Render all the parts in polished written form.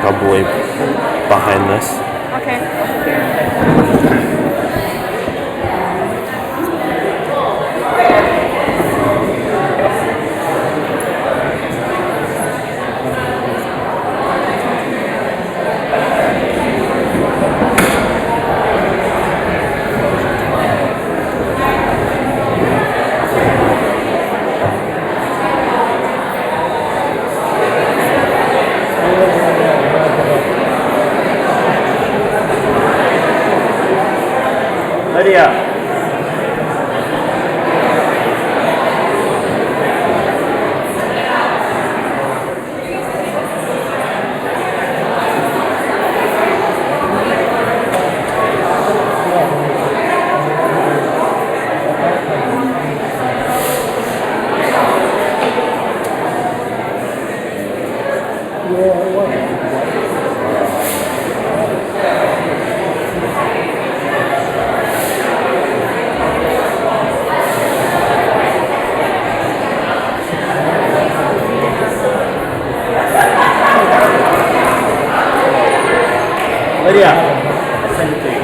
probably behind this. Okay. Lydia. Lydia, I'll send it to you.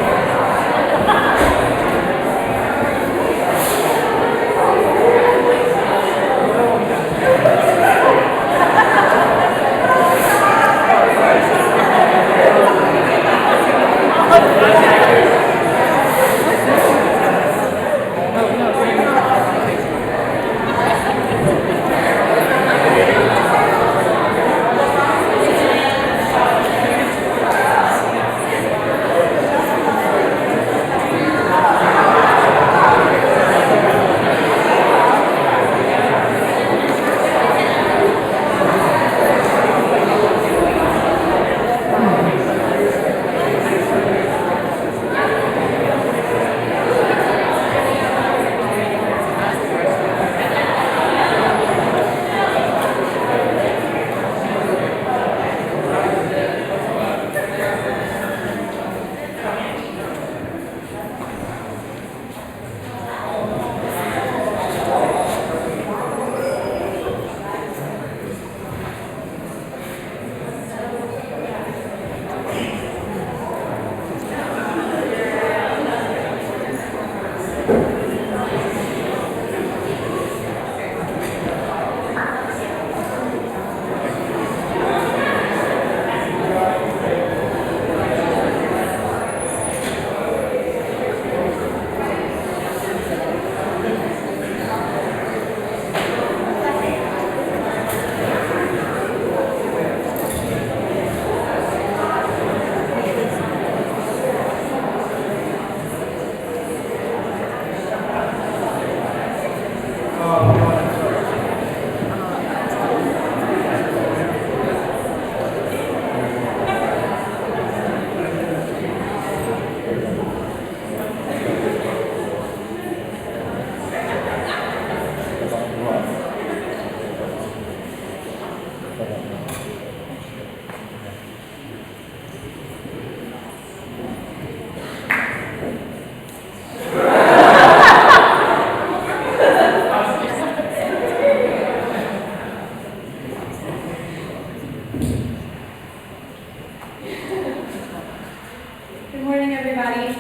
Good morning, everybody.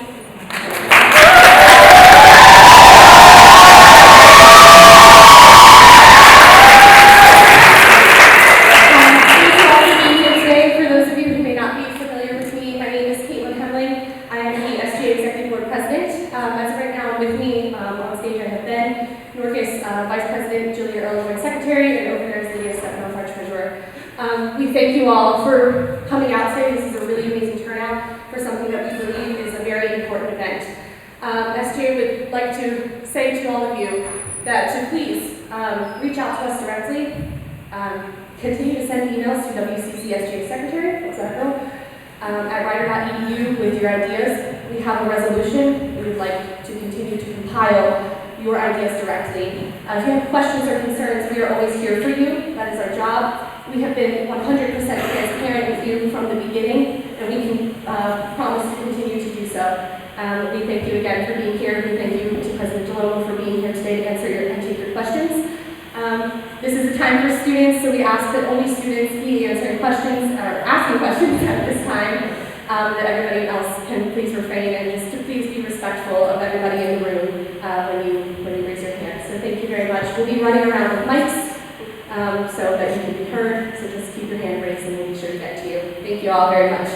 For those of you who may not be familiar with me, my name is Caitlin Hemling. I am the SGA Executive Board President. As of right now, with me on stage, I have Ben Norcus, Vice President, Julia Earl, Joint Secretary, and over there is Lydia Stepnoff, our Treasurer. We thank you all for coming out today. This is a really amazing turnout for something that we believe is a very important event. SGA would like to say to all of you that to please reach out to us directly. Continue to send emails to WCCSJ Secretary, at rider.edu with your ideas. We have a resolution. We would like to continue to compile your ideas directly. If you have questions or concerns, we are always here for you. That is our job. We have been 100% transparent with you from the beginning, and we can promise to continue to do so. We thank you again for being here. We thank you to President DeLomo for being here today to answer and take your questions. This is a time for students, so we ask that only students be answering questions or asking asking questions at this time, that everybody else can please refrain and just to please be respectful of everybody in the room when you raise your hand. So thank you very much. We'll be running around with mics so that you can be heard. So just keep your hand raised and we'll be sure to get to you. Thank you all very much.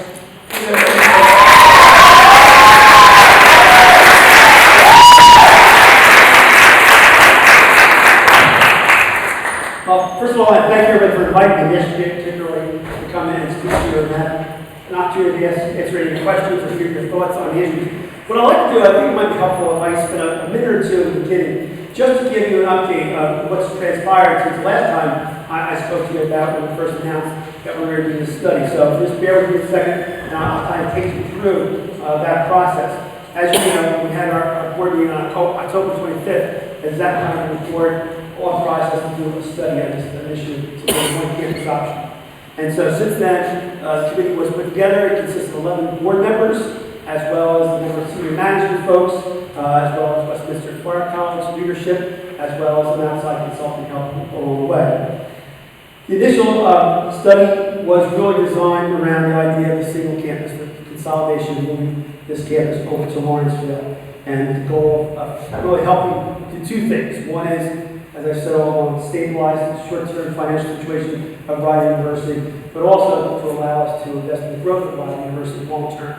Well, first of all, I thank everybody for inviting me yesterday, particularly to come in and speak to you and have an opportunity to answer any questions or hear your thoughts on the issues. What I'd like to do, I think it might be helpful if I spend a minute or two in the beginning, just to give you an update of what's transpired since the last time I spoke to you about when we first announced that we were doing this study. So just bear with me a second, and I'll kind of take you through that process. As you know, we had our board meeting on October 25th, as that time the board authorized us to do a study on this initiative to do one campus option. And so since then, the committee was put together. It consists of 11 board members, as well as a number of senior management folks, as well as Westminster Fire College leadership, as well as an outside consulting help along the way. The initial study was really designed around the idea of the single campus, the consolidation, moving this campus over to Lawrenceville, and the goal of really helping do two things. One is, as I said all along, stabilize the short-term financial situation of Rider University, but also to allow us to invest in the growth of Rider University long-term.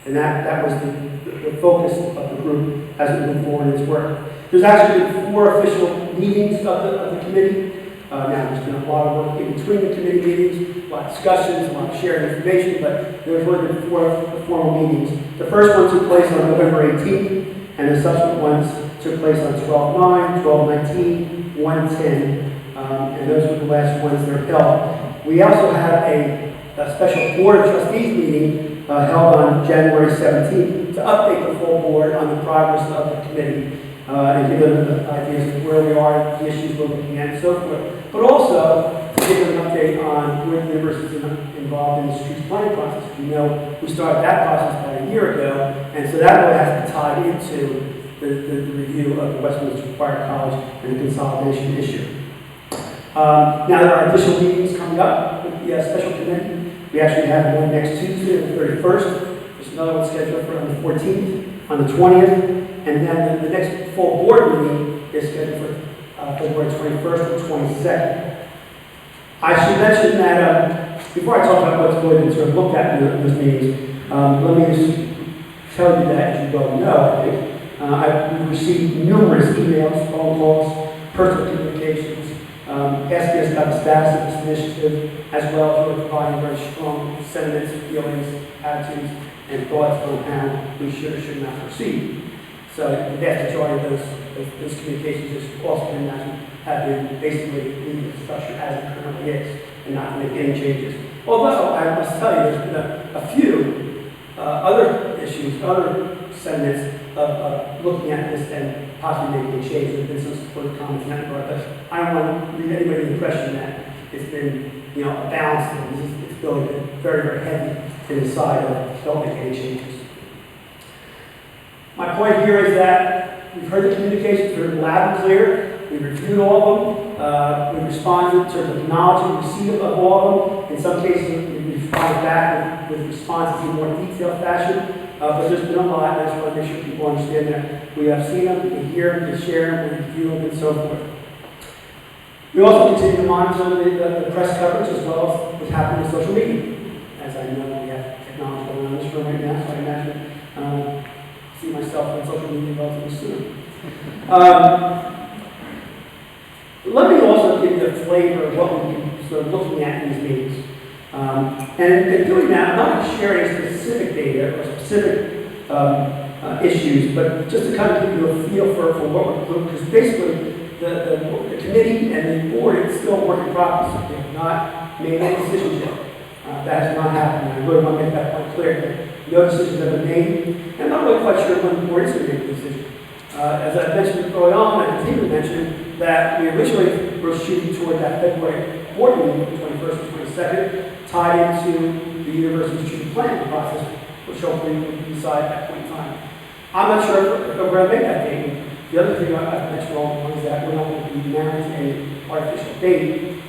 And that was the focus of the group as we move forward in its work. There's actually been 4 official meetings of the committee. Now, there's been a lot of work in between the committee meetings, a lot of discussions, a lot of shared information, but there's really been 4 formal meetings. The first one took place on November 18th, and the subsequent ones took place on 12/9, 12/19, 1/10, and those were the last ones that are held. We also had a special board of trustees meeting held on January 17th to update the full board on the progress of the committee and give them the ideas of where we are, the issues we're looking at, and so forth. But also to give them an update on where the university is involved in the strategic planning process. You know, we started that process about a year ago, and so that really has to be tied into the review of the Westminster Fire College and the consolidation issue. Now there are additional meetings coming up with the special committee. We actually have one next Tuesday, the 31st. There's another one scheduled for on the 14th, on the 20th, and then the next full board meeting is scheduled for February 21st and 22nd. I should mention that before I talk about what's going to sort of look at in those meetings, let me just tell you that, as you well know, I think, I've received numerous emails, phone calls, personal communications, asking us about the status of this initiative, as well as really providing very strong sentiments, feelings, attitudes, and thoughts on how we should or should not proceed. So the vast majority of those communications, as you also can imagine, have been basically leaving the structure as it currently is, and not to make any changes. Although I must tell you, there's been a few other issues, other sentiments of looking at this and possibly making a change. There's been some supportive comments in that regard, but I don't want to leave anybody the impression that it's been, a balance thing. It's really been very, very heavy to the side of don't make any changes. My point here is that we've heard the communications, they're loud and clear. We've reviewed all of them. We've responded in terms of acknowledging receipt of all of them. In some cases, we've responded back with responses in more detailed fashion. But there's been a lot, and I just want to make sure people understand that we have seen them, we hear them, we share them, we review them, and so forth. We also continue to monitor the press coverage as well as what's happening in social media. As I know, we have technology going on in this room right now, so I imagine see myself on social media relatively soon. Let me also give you a flavor of what we've been sort of looking at in these meetings. And in doing that, I'm not sharing specific data or specific issues, but just to kind of give you a feel for what we're doing, because basically the committee and the board is still a work in progress. They have not made any decisions yet. That has not happened. I really want to make that point clear. No decisions have been made, and I'm not really quite sure when the board is going to make a decision. As I mentioned early on, I continue to mention that we originally were shooting toward that February board meeting, the 21st and 22nd, tied into the university's strategic planning process, which hopefully we can decide at that point in time. I'm not sure if we're going to make that date. The other thing I've mentioned all along is that we're not going to be managing any artificial date.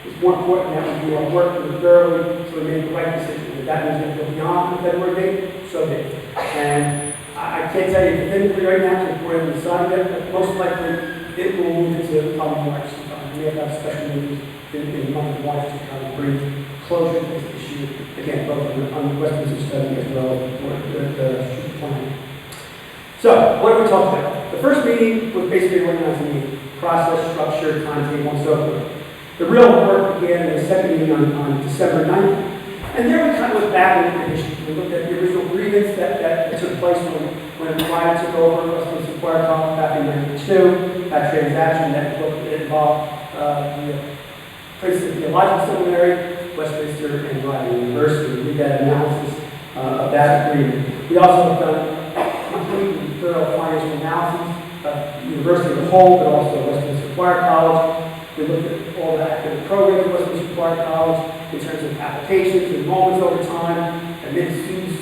It's more important that we do our work thoroughly so we make the right decision. If that means we go beyond the February date, so be it. And I can't tell you definitively right now because we're in the side yet, but most likely it will move into probably March sometime. We have to have special meetings in the month of March to kind of bring closure to this issue, again, both on the Westminster study as well as the strategic plan. So, what are we talking about? The first meeting was basically organizing the process, structure, timetable, and so forth. The real work began in the second meeting on December 9th, and there we kind of went back into the history. We looked at the original grievance that took place when Ryan took over Westminster Choir College back in 92, that transaction that involved the Princeton Theological Seminary, Westminster, and Rider University. We did that analysis of that agreement. We also have done complete and thorough financial analysis of the university as a whole, but also Westminster Choir College. We looked at all the academic programs at Westminster Choir College in terms of applications, enrollments over time, admitted students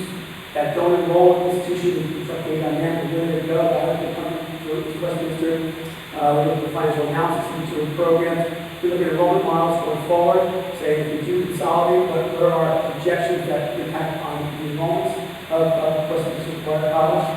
that don't enroll in the institution. We took data on them, and where they go, how they come to Westminster. We looked at financial analysis of each of the programs. We look at enrollment models going forward, saying if we do consolidate, what are our projections that impact on the enrollments of Westminster Choir College.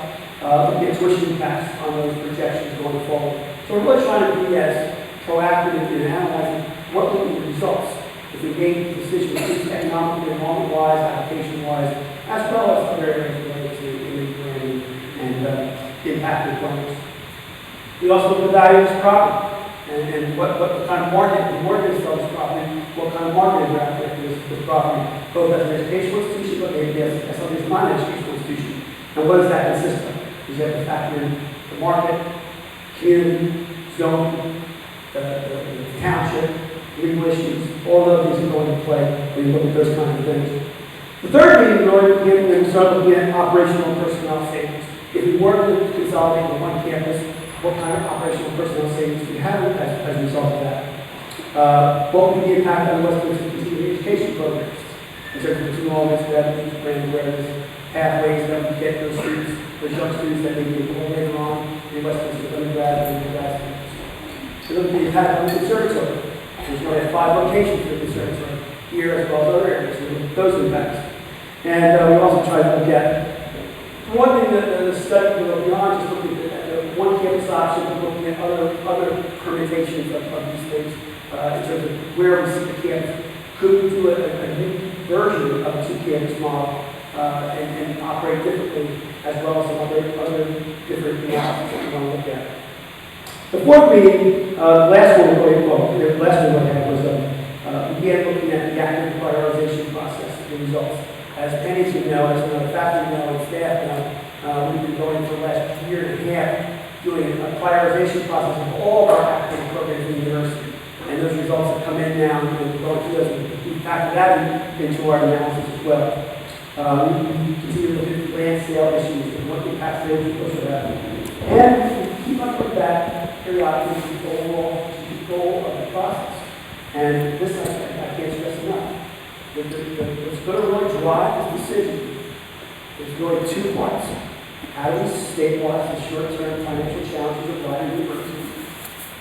Look at tuition impacts on those projections going forward. So we're really trying to be as proactive in analyzing what will be the results if we made decisions economically, enrollment-wise, application-wise, as well as other areas related to image branding and impact of donors. We also look at the value of this property. And what kind of market sells this property, what kind of market is out there for this property, both as an educational institution, but maybe as something that's not an educational institution. And what does that consist of? Because you have to factor in the market, community, zone, the township, legal issues, all those things that go into play when you look at those kinds of things. The third meeting really began when we started looking at operational and personnel savings. If we were to consolidate on one campus, what kind of operational personnel savings do we have as a result of that? What would be the impact on Westminster continuing education programs in terms of enrollments, revenues, brand awareness, pathways that we get those students, those young students that they get more later on in Westminster undergrad and undergrad students. So look at the impact on the conservatory. There's going to have 5 locations for the conservatory here as well as other areas. So look at those impacts. And we also try to look at one thing that the study will beyond just looking at the one campus option, but looking at other permutations of these things in terms of where we see the campus. Could we do a new version of a 2-campus model and operate differently, as well as some other different analysis that we want to look at. The fourth meeting, the last one we had was began looking at the academic prioritization process, the results. As many of you know, as the faculty know, and staff know, we've been going for the last year and a half doing a prioritization process of all of our academic programs in the university. And those results have come in now, and we're going through those, and we factor that into our analysis as well. We continue to look at land sale issues and what impacts those are having. And we keep up with that periodically, the overall goal of the process. And this, I can't stress enough. What's going to really drive this decision is really 2 parts. How do we stabilize the short-term financial challenges of Rider University?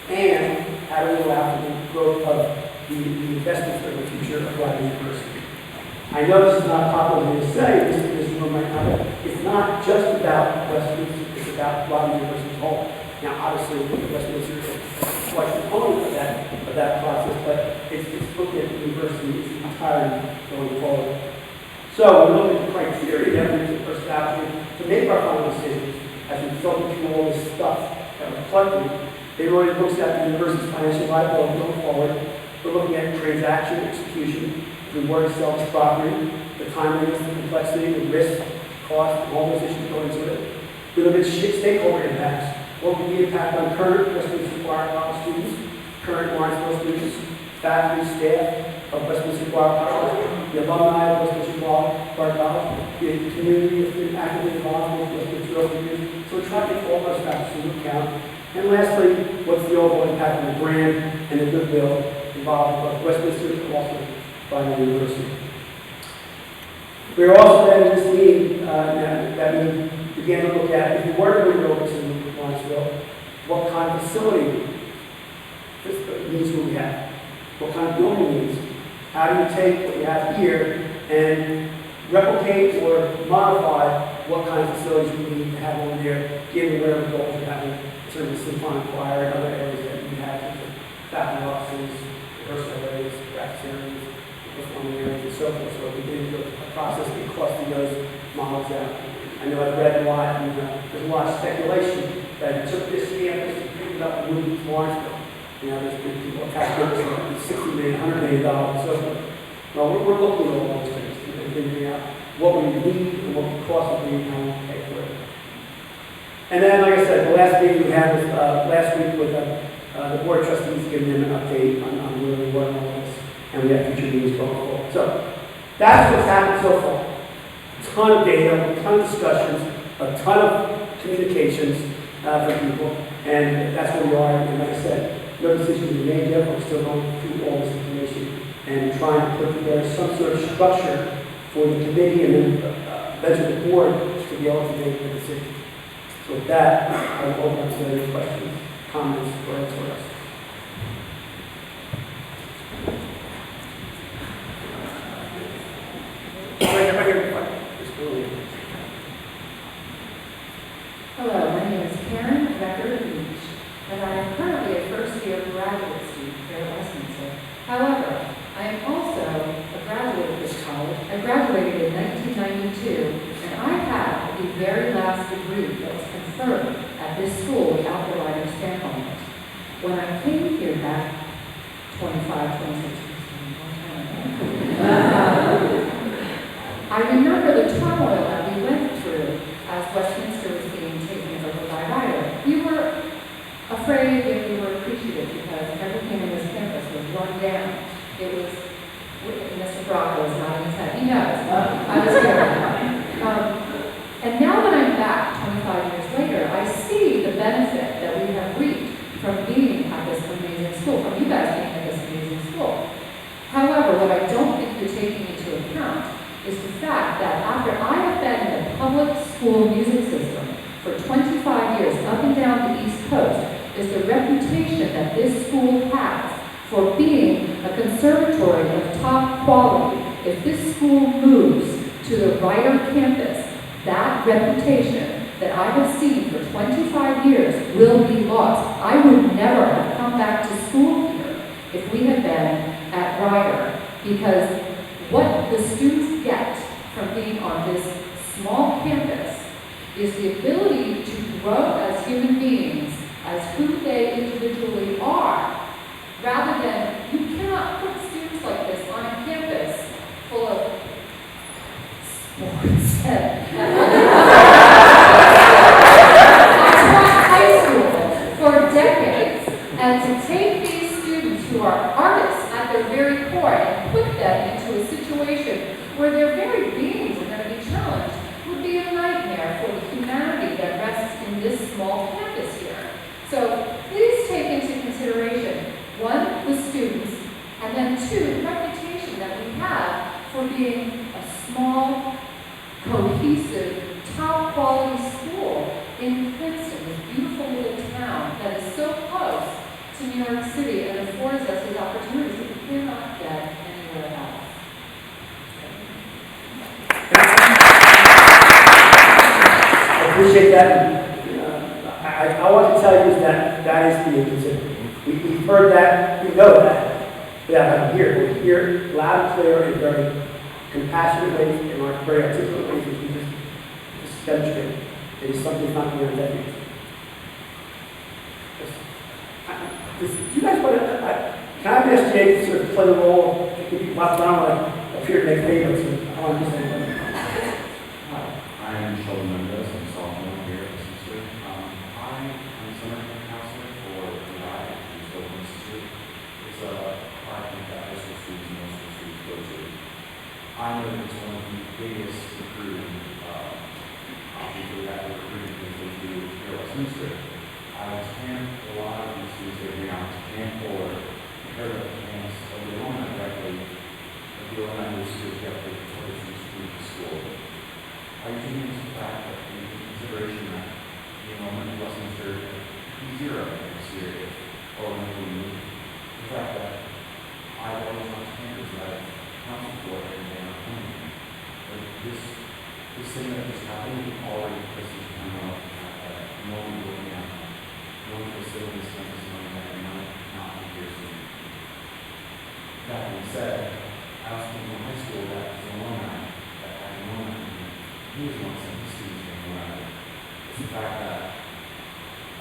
And how do we allow for the growth of the investments for the future of Rider University? I know this is not popular to say, this room right now. It's not just about Westminster, it's about Rider University as a whole. Now, obviously, Westminster is a large component of that process, but it's looking at the university entirely going forward. So, we look at the criteria that we established to make our final decisions as we filter through all this stuff that we're collecting. It really looks at the university's financial liability going forward. We're looking at transaction execution. If we were to sell this property, the timeliness, the complexity, the risk, cost, all those issues go into it. We look at stakeholder impacts. What would be the impact on current Westminster Choir College students, current Lawrenceville students, faculty, staff of Westminster Choir College, the alumni of Westminster Choir College, the community that's been actively involved with Westminster over the years. So we're trying to take all those factors into account. And lastly, what's the overall impact on the brand and the goodwill involved with both Westminster and also Rider University. We are also then in this meeting that we began to look at, if we were to move over to Lawrenceville, what kind of facility needs will we have? what kind of building needs. How do you take what you have here and replicate or modify what kind of facilities we need to have over there, given whatever goals you have in terms of symphonic choir and other areas that you have, faculty offices, rehearsal areas, practice areas, performing areas, and so forth. So we did a process of clustering those models out. I know I've read a lot, and there's a lot of speculation that it took this campus and picked it up and moved it to Lawrenceville. You know, there's been people attached to $60 million, $100 million, and so forth. Well, we're looking at all those things and figuring out what we need and what the cost will be and how we pay for it. And then, like I said, the last meeting we had was last week with the board of trustees giving them an update on where we were on all this, and we have future meetings going forward. So that's what's happened so far. A ton of data, a ton of discussions, a ton of communications for people, and that's where we are. And like I said, no decision to be made yet. We're still going through all this information and trying to put together some sort of structure for the committee and then eventually the board to be able to make the decision. So with that, I will open up to any questions, comments, or answers. Hello, my name is Karen Becker-Leach, and I am currently a first-year graduate student here at Westminster. However, I am also a graduate of this college. I graduated in 1992, and I have the very last degree that was conferred at this school without the writer's stamp on it. When I came here back 25, 26 I remember the turmoil that we went through as Westminster was being taken over by Ryder. We were afraid and we were appreciative because everything in this campus was run down. It was, Mr. Bracco is nodding his head. He knows. I was here. And now that I'm back 25 years later, I see the benefit that we have reaped from being at this amazing school, from you guys being at this amazing school. However, what I don't think you're taking into account is the fact that after I have been in the public school music system for 25 years, up and down the East Coast, is the reputation that this school has for being a conservatory of top quality. If this school moves to the Ryder campus, that reputation that I have seen for 25 years will be lost. I would never have come back to school here if we had been at Ryder, because what the students get from being on this small campus is the ability to grow as human beings, as who they individually are, rather than, you cannot put students like this on a campus full of sports high school for decades, and to take these students who are artists at their very core and put them into a situation where their very beings are going to be challenged would be a nightmare for the humanity that rests in this small campus here. So please take into consideration, one, the students, and then two, the reputation that we have for being a small, cohesive, top quality school in Princeton, this beautiful little town that is so close to New York City and affords us these opportunities that we cannot get anywhere else. I appreciate that. I want to tell you that is being considered. We've heard that, we know that. Yeah, I'm here. We hear loud and clear in very compassionate ways and very articulate ways, which we just demonstrate. It is something that's not going to be do you guys want to, can I have SGA to sort of play the role of people I don't want to appear to make favorites? I want to say I am Sheldon Mendes. I'm a sophomore here at Westminster. I am a summer camp counselor for UI at the Stowe Institute. It's a department that high school students and middle school students go to. I know that it's one of the biggest recruiting people that we're recruiting people to do here at Westminster. I attend a lot of these students every year to camp or heard of camps, or the alumni directly, or the alumni who students directly for the students to school. Are you taking into consideration that the enrollment in Westminster be zero next year, or when we move? The fact that I've always on campus that I've counseled for every day I'm coming. But this thing that just happened already pisses me off. No one will be out. No one will sit on this campus knowing that I might not be here soon. That being said, I was thinking in high school that was an alumni, that had an alumni meeting. He was one of the students being around. It's the fact that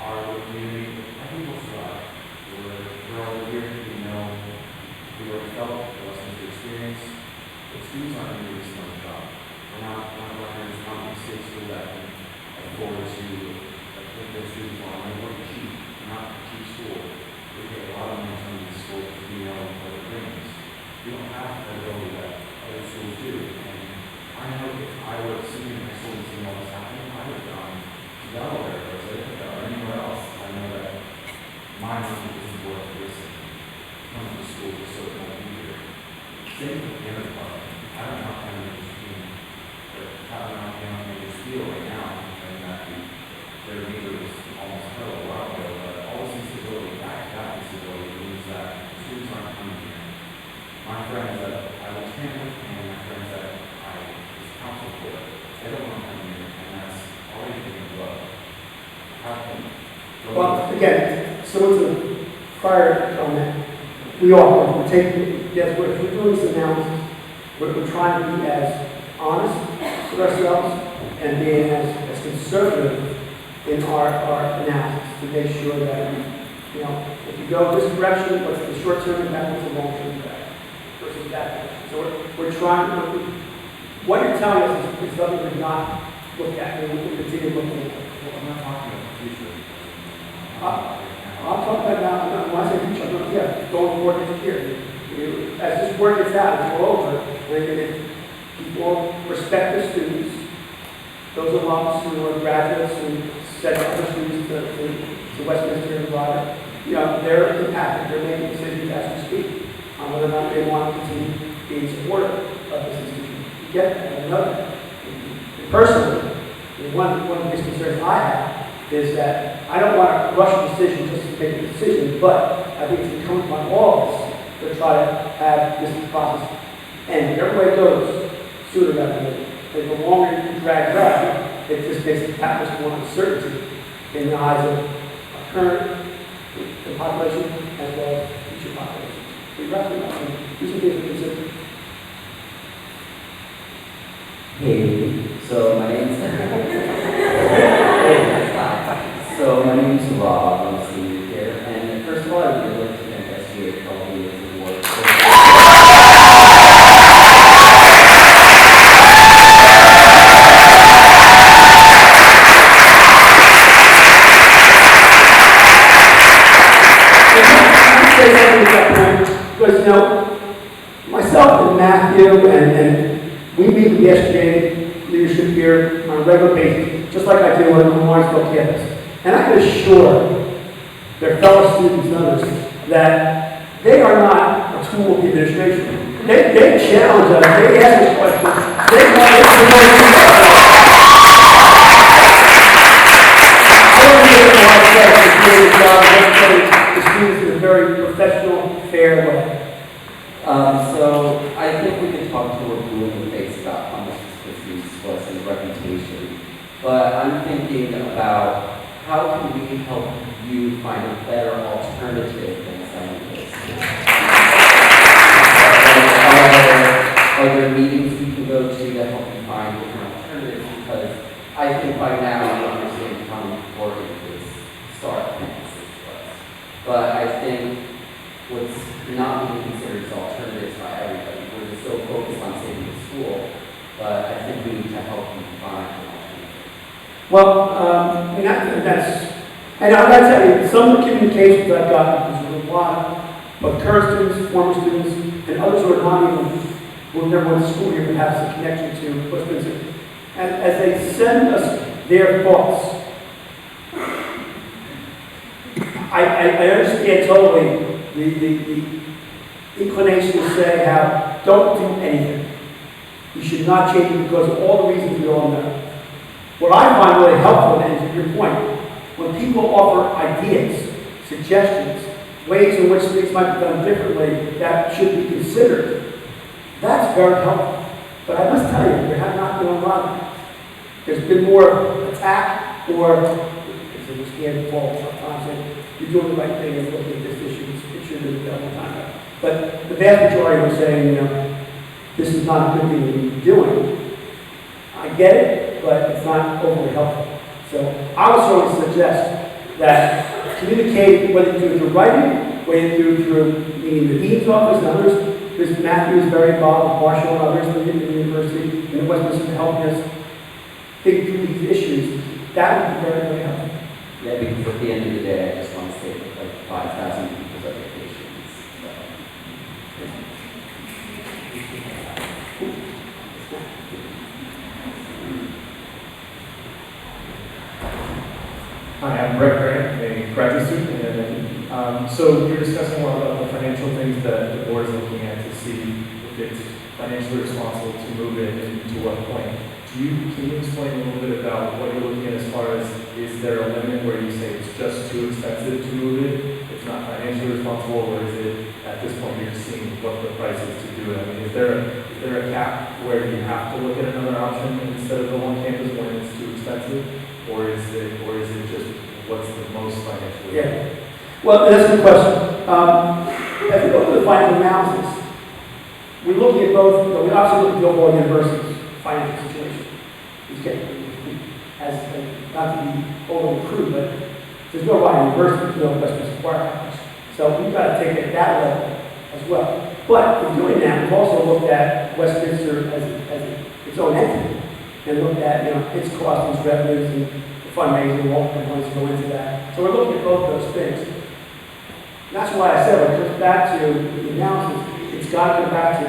our little community, I think we'll survive. We're all here, we know, we already felt the lessons we experience. But students aren't going to do this on the job. We're not running this company state school that can afford to put their students on. We're cheap, not a cheap school. We get a lot of money from these schools because we know what it brings. We don't have the ability that other schools do. And I know if I were a senior in high school and seeing all this happening, I would have gone to Delaware or Ithaca or anywhere else. I know that my money isn't worth wasting. Come to school just so it won't be here. Same with the other part. I don't know how many of team, or I don't know how many of feel right now, and that their leader was almost hurt a while ago, but all this instability, that instability means that students aren't coming here. My friends that I was trained with and my friends that I was counseled for, they don't want to come here, and that's already being low. How can Well, again, similar to the prior comment, we're taking, yes, we're doing this analysis, we're trying to be as honest with ourselves and being as conservative in our analysis to make sure that we, if you go this direction, what's the short-term impact, what's the long-term impact versus that direction. So we're trying to, what you're telling us is something we've not looked at, and we continue looking at. Well, I'm not talking about the future. I'm talking about, when I say future, I'm talking, yeah, going forward next year. As this work gets out, it's all over, we're going to keep all prospective students, those alums who are graduates who send other students to Westminster and Nevada, they're impacted, they're making decisions as we speak on whether or not they want to continue being supportive of this institution. You get that, and another. Personally, one of the biggest concerns I have is that I don't want to rush a decision just to make a decision, but I think it's incumbent upon all of us to try to have this process end. Every way it goes, sooner rather than later. And the longer it drags out, it just makes it that much more uncertainty in the eyes of our current the population as well as future population. So you're absolutely right. These are things to consider. Hey, so my name's my name's Rob. I'm a senior here, and first of all, I would really like to thank SGA for all the years of work. Because myself and Matthew and we meet with the SGA leadership here on a regular basis, just like I do on the Lawrenceville campus. And I can assure their fellow students and others that they are not a tool of the administration. They challenge us, they ask us questions, they want us to know who we are. I don't think it's a lot of steps to do the job, let's the students in a very professional, fair way. So I think we can talk to a blue in the face about how much this students was and reputation, but I'm thinking about how can we help you find a better alternative than scientists? Are there meetings you can go to that help you find different alternatives? Because I think by now you understand how important it is to start campuses for us. But I think what's not being considered as alternatives by everybody. We're just so focused on saving the school, but I think we need to help you find an alternative. Well, and I've got to tell you, some of the communications I've gotten is a lot, but current students, former students, and others who are not even, who have never went to school here, but have some connection to Westminster. And as they send us their thoughts, I understand totally the inclination to say how don't do anything. You should not change it because of all the reasons we all know. What I find really helpful, and to your point, when people offer ideas, suggestions, ways in which things might be done differently that should be considered. That's very helpful. But I must tell you, there have not been a lot of that. There's been more attack or, as a scared fall sometimes, and you're doing the right thing and looking at this issue, it should have been done a long time ago. But the vast majority were saying, this is not a good thing to be doing. I get it, but it's not overly helpful. So I would certainly suggest that communicate, whether you do it through writing, whether you do it through meeting the dean's office and others, because Matthew is very involved, Marshall and others in the university, and the Westminster helping us think through these issues. That would be very, very helpful. Yeah, because at the end of the day, I just want to save like 5,000 people's educations. So. Hi, I'm Brett Grant, a graduate student, and so you're discussing more about the financial things that the board is looking at to see if it's financially responsible to move it and to what point. Can you explain a little bit about what you're looking at as far as, is there a limit where you say it's just too expensive to move it, it's not financially responsible, or is it, at this point, you're just seeing what the price is to do it? I mean, is there a cap where you have to look at another option instead of the one campus when it's too expensive? Or is it just what's the most financially? Yeah. Well, that's a good question. As we go through the final analysis, we're looking at both, we obviously look at Gilmore University's financial situation. As not to be overly crude, but there's no Ryan University, no Westminster Choir College. So we've got to take it at that level as well. But in doing that, we've also looked at Westminster as its own entity and looked at its costs, its revenues, and the fundraising, all the components go into that. So we're looking at both those things. And that's why I said when it comes back to the analysis, it's got to come back to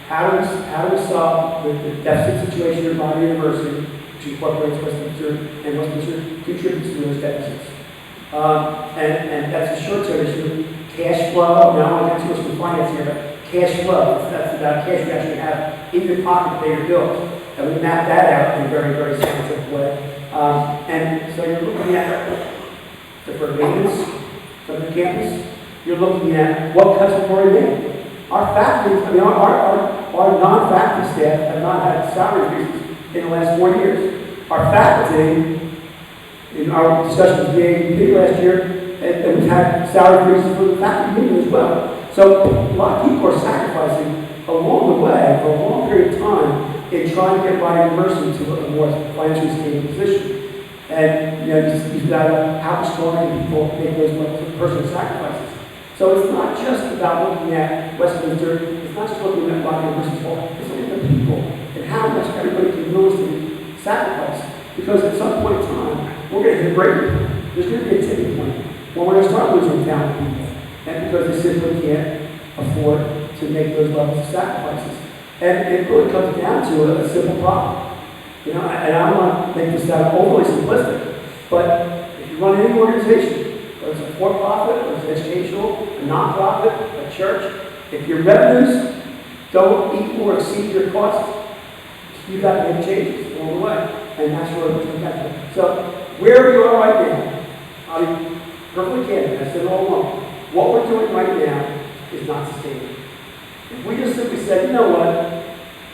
how do we solve the deficit situation at Ryan University, which incorporates Westminster, and Westminster contributes to those deficits. And that's a short-term issue. Cash flow, now I'm not too much finance here, but cash flow, that's about cash you actually have in your pocket to pay your bills. And we map that out in a very, very scientific way. And so you're looking at deferred maintenance of the campus. You're looking at what cuts have already made. Our faculty, our non-faculty staff have not had salary increases in the last 4 years. Our faculty, in our discussion with the AAP last year, and we've had salary increases for the faculty union as well. So a lot of people are sacrificing along the way for a long period of time in trying to get Ryan University to a more financially stable position. And you've got to how strong can people make those personal sacrifices. So it's not just about looking at Westminster, it's not just looking at Ryan University's fault, it's looking at the people and how much everybody can realistically sacrifice. Because at some point in time, we're going to hit a breaking point. There's going to be a tipping point when we're going to start losing talented people. And because they simply can't afford to make those levels of sacrifices. And it really comes down to a simple problem. And I don't want to make this sound overly simplistic, but if you run any organization, whether it's a for-profit, whether it's educational, a non-profit, a church, if your revenues don't equal or exceed your costs, you've got to make changes along the way. And that's where we're going to get to. So where we are right now, I'll be perfectly candid, I said all along, what we're doing right now is not sustainable. If we just simply said, you know what,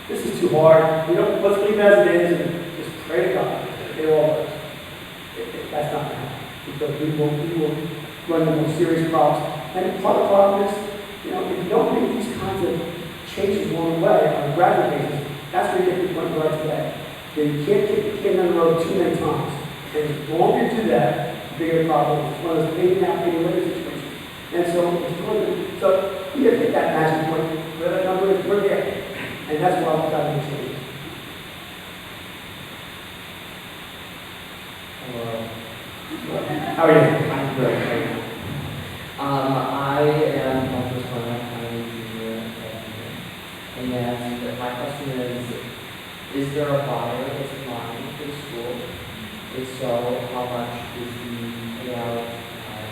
this is too hard, let's leave it as it is and just pray to God it all works. That's not going to happen. Because we will run into more serious problems. And part of the problem is, if you don't make these kinds of changes along the way on a gradual basis, that's where you get to the point where we're today. You can't kick the can down the road too many times. And the longer you do that, the bigger the problem is. It's one of those big now, big later situations. And so you have to hit that magic point where that number is, we're there. And that's why we're trying to change. How are you? I'm good. How are you? I am Dr. Swana. I'm a junior and my question is there a buyer that's applying for the school? If so, how much is the payout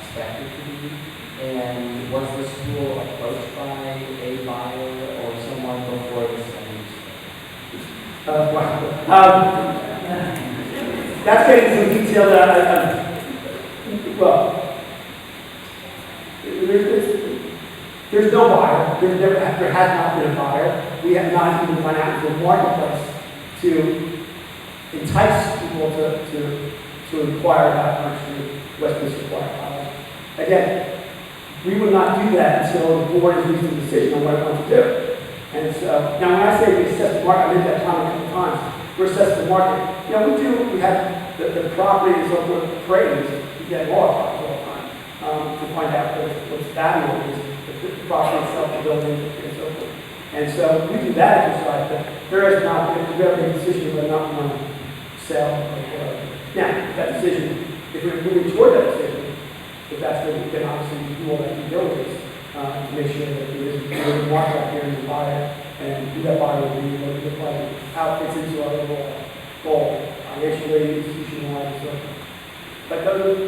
expected to be? And was the school approached by a buyer or someone before the study? That's getting some detail that there's There's no buyer, there has not been a buyer. We have not even gone out into the marketplace to entice people to inquire about Orange Westminster Park. Again, we would not do that until the board has reached a decision on what it wants to do. And so, now when I say we assess the market, I made that comment a couple times. We're assessing the market. We have the property is over appraised. We get all our properties all the time to find out what's valuable is the property itself, the building, and so forth. And so we do that exercise, but there is not, we have a decision whether or not we want to sell or whatever. Now, that decision, if we're moving toward that decision, if that's what we can obviously do all that due diligence to make sure that there is a market out here and a buyer, and who that buyer will be, what it looks like, how it fits into our overall goal, financially, institutionalized, and so forth. But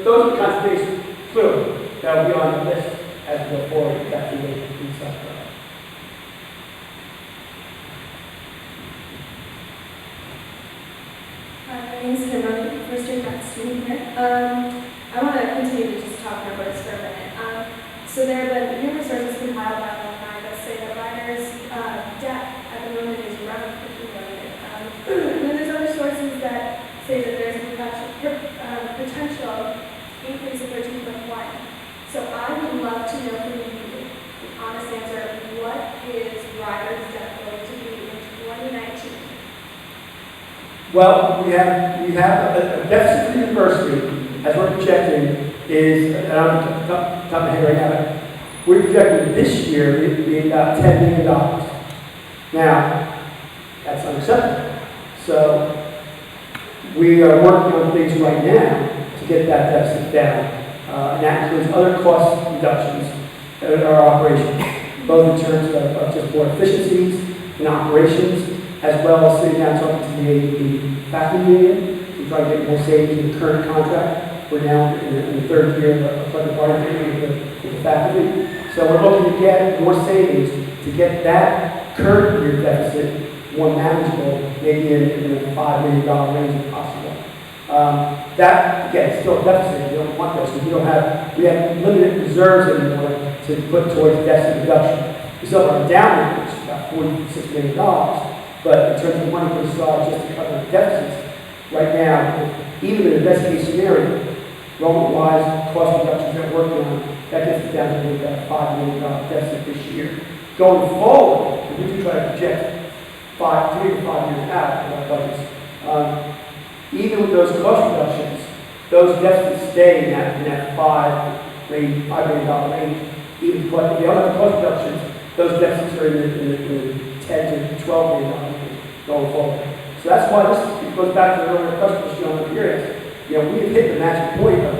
those are the kinds of things, clearly, that will be on the list as we go forward. That's the way we do stuff. Hi, my name is Kimberly, first year grad student here. I want to continue to just talk numbers for a minute. So there have been numerous sources compiled by alumni that say that Ryder's debt at the moment is around $50 million. And then there's other sources that say that there's a potential increase of 13.1. So I would love to know from you the honest answer, what is Ryder's debt going to be in 2019? Well, we have a deficit for the university, as we're projecting, is, and I'm top of my head right now, we're projecting this year to be about $10 million. Now, that's unacceptable. So, we are working on things right now to get that deficit down. And that includes other cost reductions in our operation, both in terms of just more efficiencies in operations, as well as sitting down talking to the faculty union to try to get more savings in the current contract. We're now in the third year of a collective bargaining agreement with the faculty. So we're looking to get more savings to get that current year deficit more manageable, maybe in the $5 million range if possible. That, again, is still a deficit. We don't want that. So we have limited reserves anymore to put towards deficit reduction. We still have a down, which is about $46 million. But in terms of money put aside just to cover the deficits, right now, even in the best case scenario, enrollment-wise, cost reductions that we're working on, that gets us down to about $5 million deficit this year. Going forward, we do try to project 3 to 5 years out in our budgets. Even with those cost reductions, those deficits stay in that $5 million range. Even but if the other cost reductions, those deficits are in the 10 to 12 million range going forward. So that's why it goes back to the earlier question on the periods. We have hit the magic point of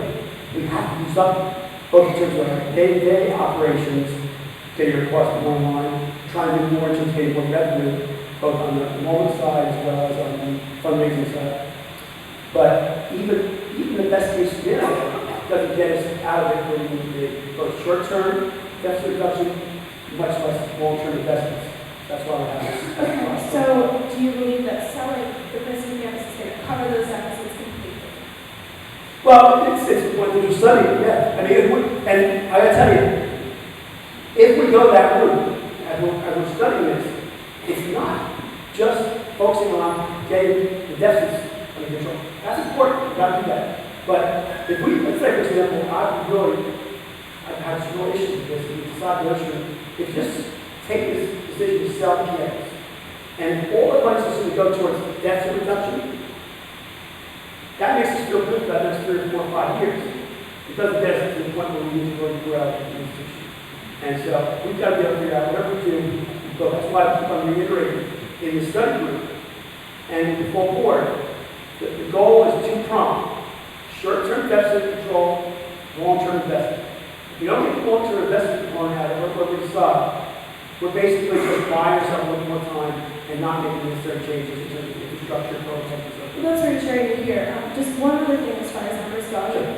we have to do something, both in terms of our day-to-day operations, getting our costs to one line, trying to do more in terms of getting more revenue, both on the enrollment side as well as on the fundraising side. But even the best case scenario doesn't get us out of it where we need to be. Both short-term deficit reduction, much less long-term investments. That's why we have this. Okay, so do you believe that selling the Princeton campus is going to cover those deficits completely? Well, it's one thing you study, yeah. I mean, and I gotta tell you, if we go that route, as we're studying this, it's not just focusing on getting the deficits under control. That's important, we gotta do that. But if we, let's say, for example, I've had some real issues with this, and we decide to just take this decision to sell the campus, and all the money is going to go towards deficit reduction, that makes us feel good about the next 3 or 4 or 5 years. It doesn't get us to the point where we need to go and grow out the institution. And so we've got to be able to figure out whatever we do. So that's why I keep on reiterating in the study group and the full board, the goal is two-pronged. Short-term deficit control, long-term investment. If you don't get the long-term investment component out of what we decide, we're basically just buying ourselves a little more time and not making necessary changes in terms of infrastructure, programs, and so forth. Well, that's reassuring to hear. Just one other thing as far as numbers go. Sure.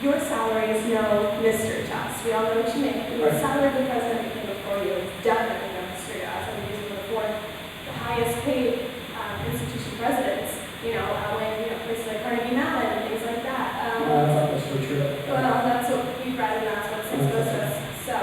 Your salary is no mystery to us. We all know what you make. And the Right. salary of the president that came before you is definitely no mystery to us. I mean, these are the highest paid institution presidents, when, places like Carnegie Mellon and things like that. That's not necessarily true. Well, that's what we've read and that's what says most of us. So,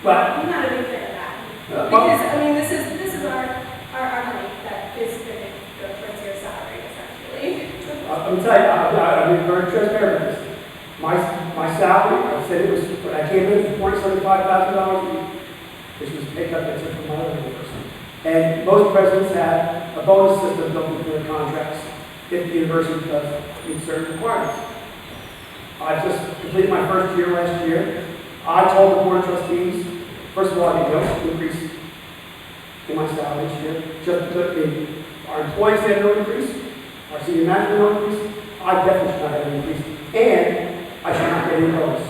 But, I'm not a big fan of that. well, Because, I mean, this is our money that is going to go towards your salary, essentially. I'm gonna tell you, I've been very transparent with this. My salary, I said it was, when I came in, $475,000 a year. This was a pay cut that I took from my other university. And most presidents have a bonus system built into their contracts if the university does meet certain requirements. I just completed my first year last year. I told the board of trustees, first of all, I didn't no increase in my salary this year. Just because our employees had no increase, our senior manager no increase, I definitely should not have an increase. And I should not get any bonus.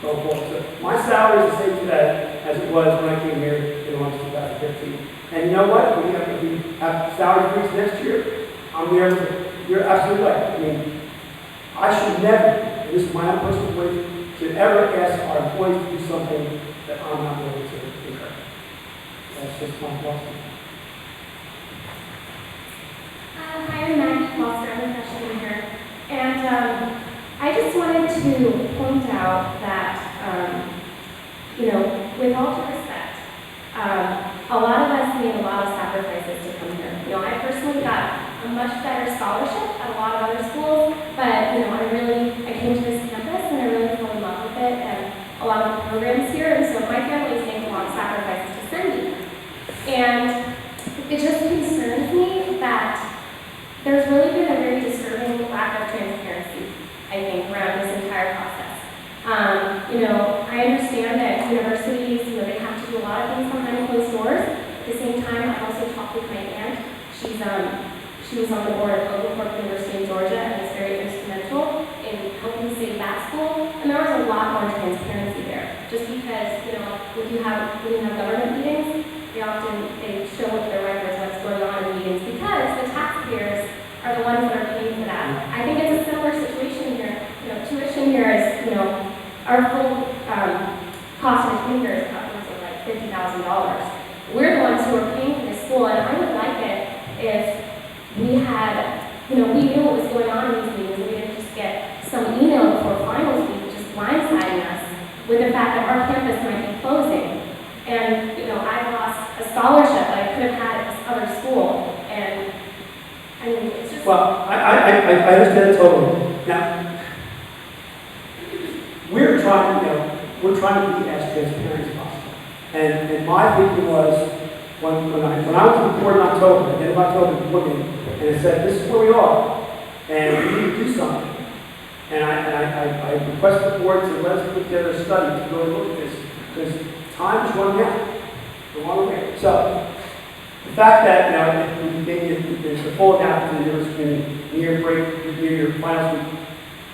Going forward. So my salary is the same today as it was when I came here in August 2015. And you know what? If we have salary increase next year, I'm there. You're absolutely right. I mean, I should never, and this is my own personal belief, should ever ask our employees to do something that I'm not willing to incur. That's just my thoughts. Hi, I'm Maggie Foster. I'm a freshman here. And I just wanted to point out that, with all due respect, a lot of us made a lot of sacrifices to come here. I personally got a much better scholarship at a lot of other schools, but, I came to this campus and I really fell in love with it and a lot of the programs here, and so my family's made a lot of sacrifices to send me here. And it just concerns me that there's really been a very disturbing lack of transparency, I think, around this entire process. I understand that universities, they have to do a lot of things behind closed doors. At the same time, I also talked with my aunt. She was on the board of Oglethorpe University in Georgia and was very instrumental in helping save that school. And there was a lot more transparency there. Just because, when you have government meetings, they show with their records what's going on in meetings because the taxpayers are the ones that are paying for that. I think it's a similar situation here. Tuition here is, our full cost of attending here is upwards of like $50,000. We're the ones who are paying for this school, and I would like it if we had, we knew what was going on in these meetings, and we didn't just get some email before finals week just blindsiding us with the fact that our campus might be closing. And, I lost a scholarship that I could have had at this other school, and I mean, it's just... Well, I understand totally. Now, we're trying to be as transparent as possible. And my thinking was, when I was on the board in October, at the end of October, looking, and it said, this is where we are, and we need to do something. And I requested the board to let us put together a study to go look at this, because time is running out. We're on the way. So, the fact that, there's a full gap to the university near break, near your finals week,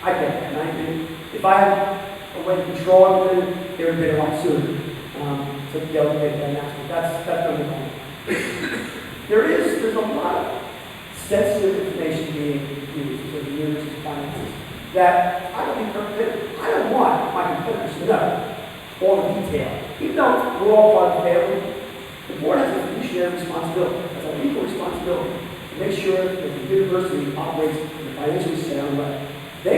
I get that. And if I had a way to control it, then it would have been a lot sooner to be able to make that announcement. That's number one. There's a lot of sensitive information being used for the university's finances that I don't want my competitors to know all the detail. Even though we're all part of the family, the board has a fiduciary responsibility, has a legal responsibility to make sure that the university operates in a financially sound way. They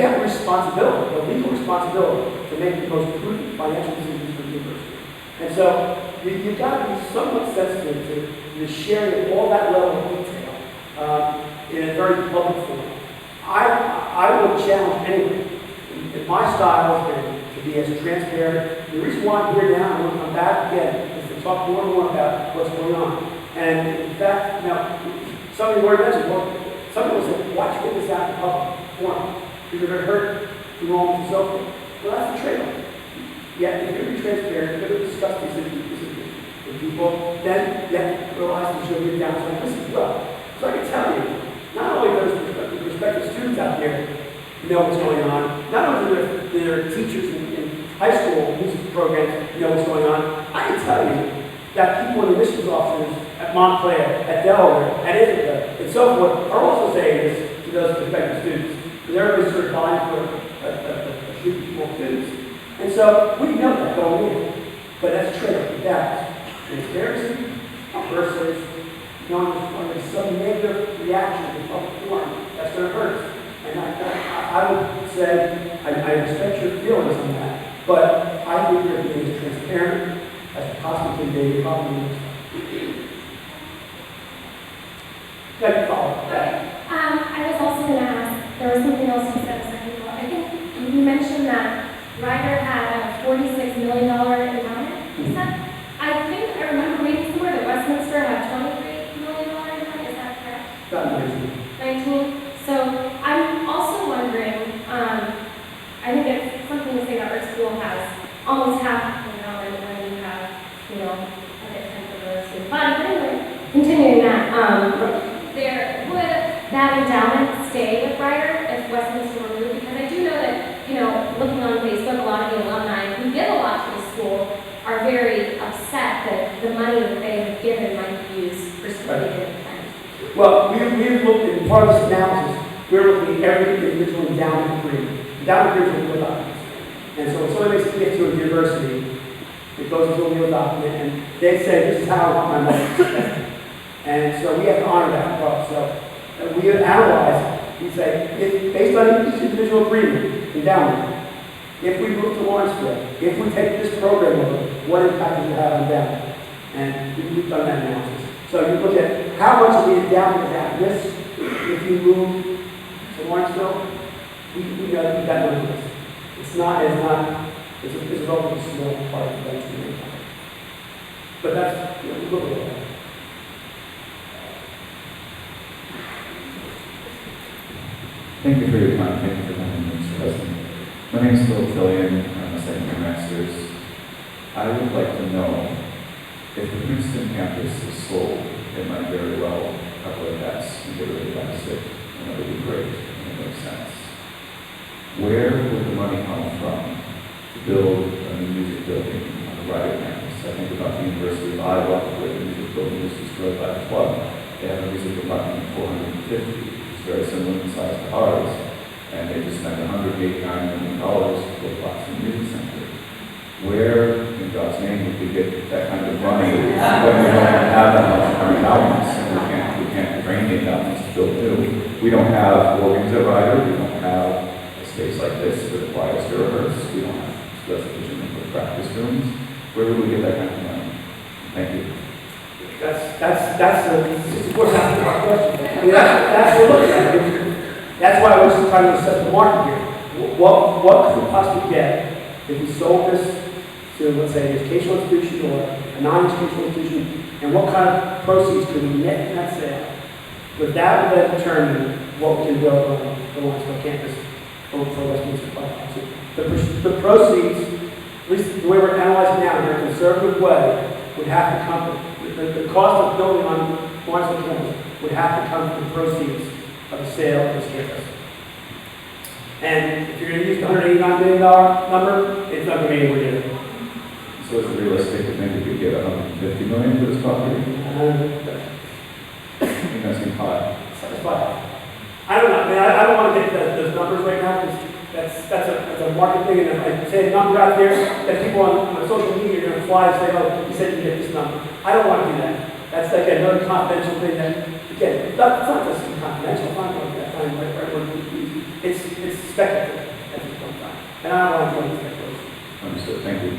have a responsibility, a legal responsibility, to make the most prudent financial decisions for the university. And so you've got to be somewhat sensitive to the sharing of all that level of detail in a very public forum. I will challenge anyone. If my style has been to be as transparent, the reason why I'm here now, and I'm going to come back again, is to talk more and more about what's going on. And in fact, some of you already mentioned, some people say, why don't you get this out in public forum? Because you're going to hurt the wrong and so forth. Well, that's the trade-off. Yeah, if you're going to be transparent, you're going to discuss these issues with people, then you have to realize that you'll get down to like this as well. So I can tell you, not only those prospective students out there know what's going on, not only do their teachers in high school music programs know what's going on, I can tell you that people in the admissions offices at Montclair, at Delaware, at Ithaca, and so forth, are also saying this to those prospective students. Because everybody's sort of dying for a few more students. And so we know that going in. But that's a trade-off with that. Transparency versus knowing there's some negative reaction to public forum that's going to hurt us. And I would say, I respect your feelings on that. But I think you're being as transparent as possibly can be, probably. Got your follow. I was also going to ask, there was something else you said a second ago. I think you mentioned that Ryder had a $46 million endowment. Is that, I think I remember reading somewhere that Westminster had $23 million endowment. Is that correct? Got it. 19. So I'm also wondering, I think it's something to say that our school has almost half the endowment when you have, a bit 10 for the student fund. But anyway, continuing that, would that endowment stay with Ryder if Westminster were moved? Because I do know that, looking on Facebook, a lot of the alumni who give a lot to the school are very upset that the money that they have given might be used for something they didn't intend. Well, we've looked at part of this analysis, we're looking at every individual endowment agreement. Endowment agreements are legal documents. And so when somebody makes a gift to a university, it goes into a legal document, and they say, this is how I want my money spent. And so we have to honor that part. So we analyze, we say, if, based on each individual agreement, endowment, if we move to Lawrenceville, if we take this program over, what impact does it have on endowment? And we've done that analysis. So you look at how much of the endowment is at risk if you move to Lawrenceville, we got numbers. It's a relatively small part of the budget. But that's, we look at that. Thank you for your time. Thank you for coming, Mr. President. My name is Phil Killian. I'm a second-year master's. I would like to know if the Princeton campus is sold, it might very well cover the debts and get rid of the deficit, and it would be great, and it makes sense. Where would the money come from to build a new music building on the Ryder campus? I think about the University of Iowa, where the music building was destroyed by the flood. They have a music department of 450. Very similar in size to ours, and they just spent $189 million to build Boston Music Center. Where, in God's name, would we get that kind of money when we don't have that much in our endowments, and we can't drain the endowments to build new? We don't have organs at Ryder, we don't have a space like this for the choirs to rehearse, we don't have sufficient for practice rooms. Where would we get that kind of money? Thank you. It's of course not a question. I mean, that's what we're looking at. That's why we're just trying to assess the market here. What could we possibly get if we sold this to, let's say, an educational institution or a non-educational institution, and what kind of proceeds could we net from that sale? But that will then determine what we can build on the Lawrenceville campus for Westminster Park. The proceeds, at least the way we're analyzing now in a conservative way, would have to come. The cost of building on Lawrenceville campus would have to come from the proceeds of the sale of this campus. And if you're going to use the $189 million number, it's not going to be anywhere near it. So is it realistic that maybe we get $150 million for this property? I think that's too high. That's fine. I don't know. I mean, I don't want to get those numbers right now because that's a market thing. And if I say a number out there, that people on social media are going to fly and say, oh, you said you get this number. I don't want to do that. That's like another confidential thing that, again, it's not just confidential. It's not like that time, it's speculative at this point in time. And I don't want to go into speculation. Understood. Thank you.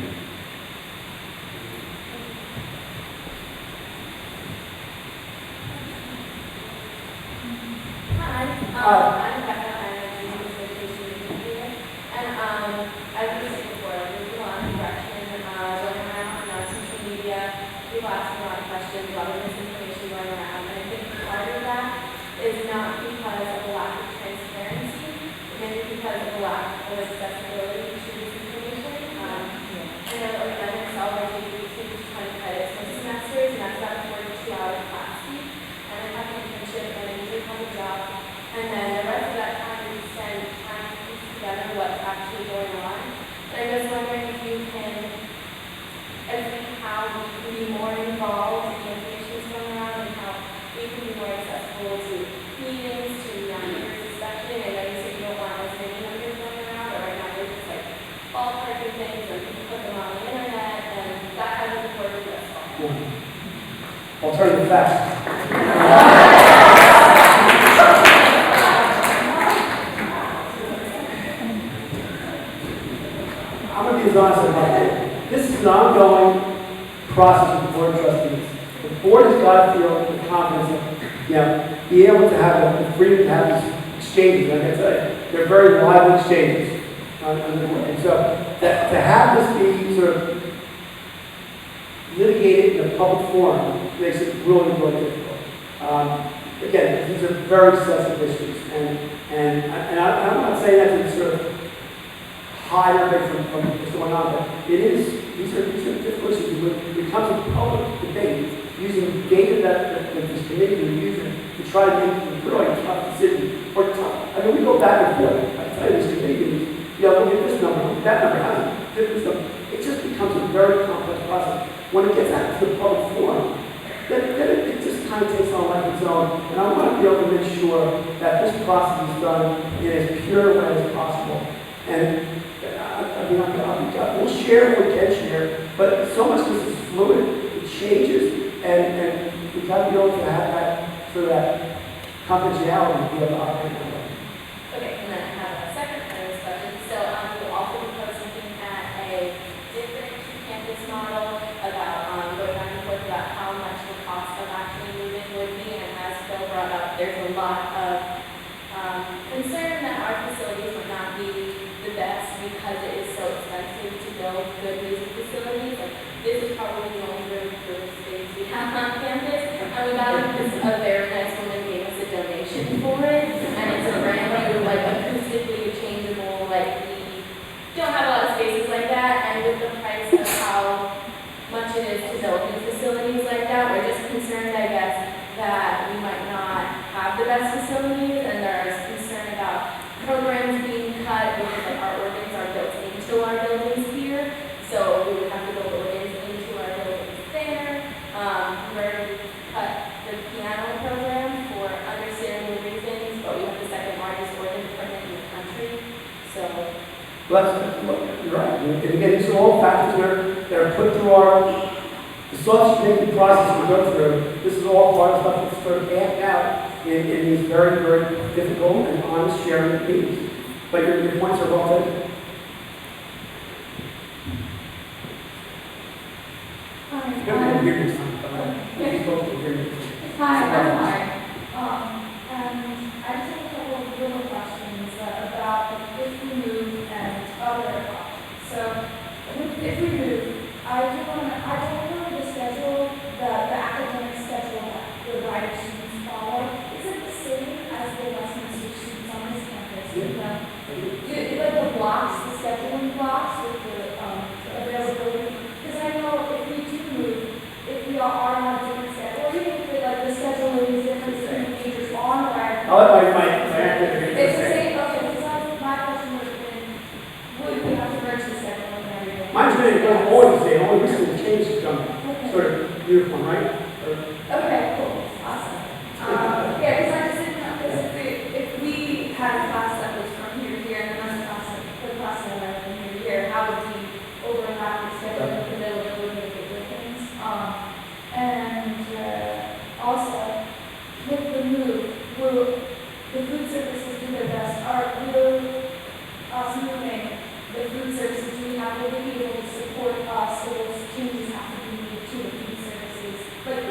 I'm Becca. I'm a music association executive, and I've been saying before, there's a lot of direction going around on social media. People asking a lot of questions, a lot of misinformation going around, and I think part of that is not because of a lack of transparency, maybe because of a lack of accessibility to this information. I know that like I'm in Salvador, we take 20 credits for semesters, and that's about a 42-hour class week, and I have an internship and I usually have a job. And then the rest of that time we spend trying to piece together what's actually going on. And I'm just wondering if you can, how we can be more involved in the information that's going around and how we can be more accessible to meetings, to youngers especially. I know you said you don't want as many youngers going around, but right now they're just like ballparking things and people put them on the internet, and that hasn't worked with us all. Alternative facts. I'm going to be as right? Be able to have the freedom to have these exchanges, like I said, they're very lively exchanges. And so to have this be sort of litigated in a public forum makes it really, really difficult. Again, these are very sensitive issues, and I'm not saying that to sort of hide everything from what's going on, but these are difficult issues. When it becomes a public debate, using data that this committee is using to try to make a really tough decision, or tough. I mean, we go back and forth. I tell you, this committee, look at this number, look at that number, hasn't this number. It just becomes a very complex process. When it gets out to the public forum, then it just kind of takes on life of its own. And I want to be able to make sure that this process is done in as pure a way as possible. And we'll share what we can share, but so much of this is fluid, it changes, and we've got to be able to have that sort of that confidentiality to be able to operate that way. Okay, and then I have a second part of this question. So we'll also propose looking at a different campus model about going back and forth about how much the cost of actually moving would be. And as Phil brought up, there's a lot of concern that our facilities would not be the best because it is so expensive to build good music facilities. Like, this is probably the only room for the space we have on campus. And we got a very nice woman gave us a donation for it. And it's a brand new, like, acoustically changeable, like, we don't have a lot of spaces like that. And with the price of how much it is to build new facilities like that, we're just concerned, I guess, that we might not have the best facilities. And there's concern about programs being cut because, like, our organs are built into our buildings here. So we would have to build organs into our buildings there. We're cut the piano program for understandable reasons, but we have the second largest organ department in the country. So, You're right. And again, these are all factors that are put through the sausage-making process we go through. This is all part of stuff that's sort of amped out in these very, very difficult and honest sharing meetings. But your points are well taken. Hi, I'm Lauren. And I just have a couple of little questions about if we move and other options. So, if we move, I don't know the schedule, the academic schedule that the Rider students follow. Is it the same as the Westminster students on this campus? Like the blocks, the scheduling blocks with the availability? Because I know if we do move, if we are on a different schedule, or even if the schedule is different between majors on the Rider. It's the same, okay, because my question would have been, would we have to merge the schedule and everything? Mine's been always the same, only recently changed to become sort of uniform, right? Okay, cool, awesome. Yeah, because I just didn't know, because if we had a class that was from here to here, and another class, the class that was from here to here, how would we overlap the schedule with the availability of the things? Also, with the move, will the food services do their best? Will us moving the food services, do we have to be able to support us, so those changes have to be made to the food services? Like,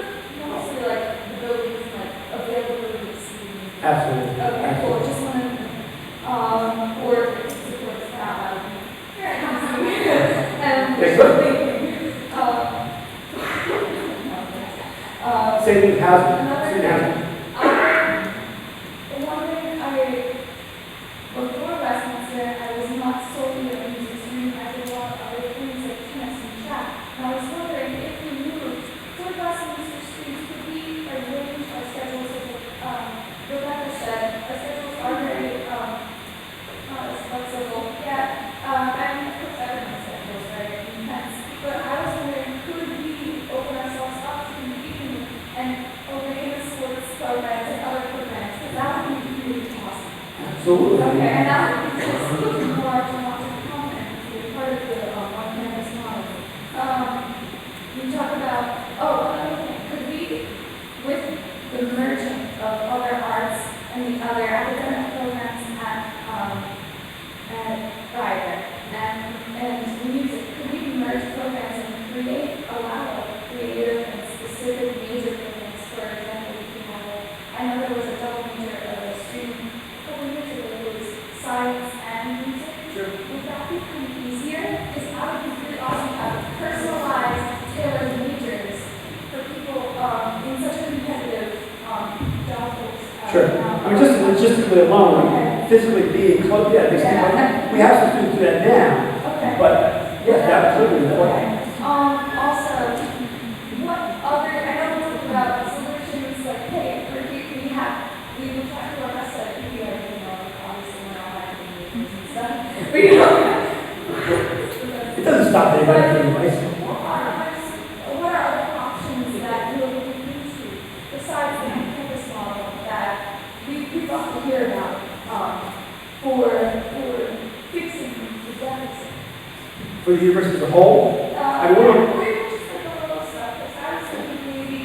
mostly like the buildings, like availability of seating. Absolutely. Okay, cool, just want to, or support the crowd. And Saving housing. Saving housing. Before Westminster, I was not solely a music student. I did a lot of other things like tennis and track. And I was wondering if we moved toward Westminster students, could we arrange our schedules with, Rebecca said, our schedules are very, not as flexible yet. And of course, everyone's schedule is very intense. But I was wondering, could we open ourselves up to competing and arrange sports programs and other programs? Because that would be really awesome. Absolutely. Okay, and that would be just looking more to want to come and be part of the on-campus model. We talk about, another thing, could we, with the merging of other arts and the other academic programs at Rider and music, could we merge programs and allow creative and specific major programs? For example, we can have I know there Sure. I mean, just logistically alone, physically being close, yeah, we have some students do that now, Okay. but yes, absolutely. Okay. Also, what other, I know we talked about solutions like, hey, we were talking about us at PPO, obviously we're not having meetings and stuff. We don't. It doesn't stop anybody from advice. What are other options that you're looking into besides the campus model that we've often hear about for fixing the deficit? For the university as a whole, I mean, We're just like a little stuff. As I was thinking maybe,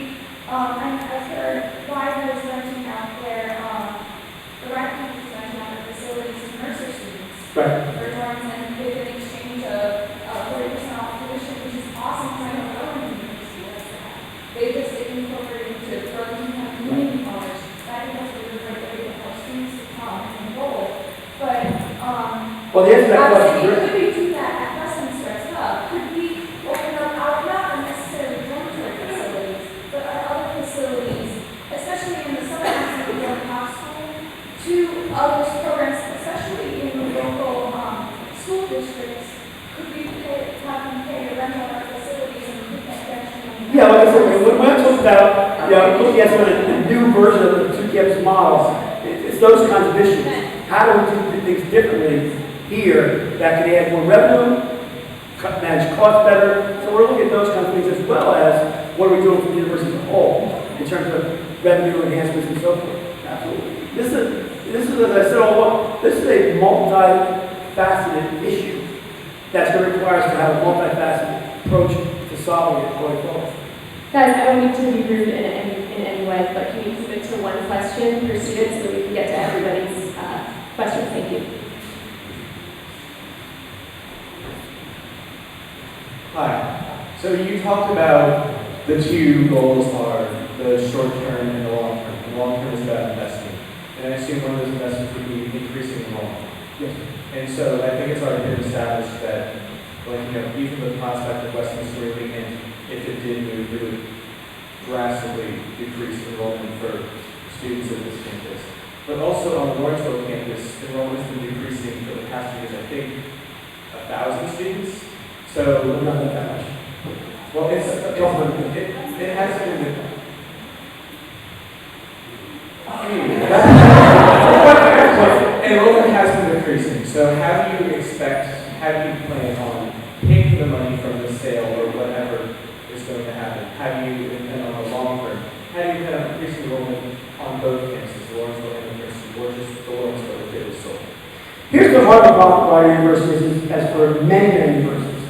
and I've heard why was renting out the right people is renting out their facilities to nursery students. right. For dorms and with an exchange of 40% off tuition, which is awesome. I don't know any university does that. They just incorporated into Burlington County Community College. That is a really great way to help students to come and enroll. But Well, the answer to that I was question, thinking, could we do that at Westminster as well? Could we open up our, not necessarily dormitory facilities, but our other facilities, especially in the summer months of the young school, to other programs, especially in the local school districts? Could we have them pay to rent out our facilities and we can actually? yeah, like I said, when I talk about, looking at some of the new version of the two campus models, it's those kinds of issues. How do we do things differently here that can add more revenue, manage costs better? So we're looking at those kinds of things as well as what are we doing for the university as a whole in terms of revenue enhancements and so forth. Absolutely. This is as I said all along, this is a multifaceted issue that's going to require us to have a multifaceted approach to solving it going forward. Guys, I don't mean to be rude in any way, but can you keep it to one question per student so we can get to everybody's questions? Thank you. Hi. So you talked about the two goals are the short term and the long term. The long term is about investing. And I assume one of those investments would be increasing enrollment. Yes. And so I think it's already been established that, even the prospect of Westminster moving in, if it did move, it would drastically decrease enrollment for students at this campus. But also on the Lawrenceville campus, enrollment has been decreasing for the past years, I think, 1,000 students. So, Not that much. well, it has been. Enrollment has been decreasing. So, how do you plan on taking the money from the sale or whatever is going to happen? How do you intend on the long term? How do you plan on increasing enrollment on both campuses, the Lawrenceville and the Princeton, or just the Lawrenceville if it was sold? Here's the hard part about universities, as for many universities.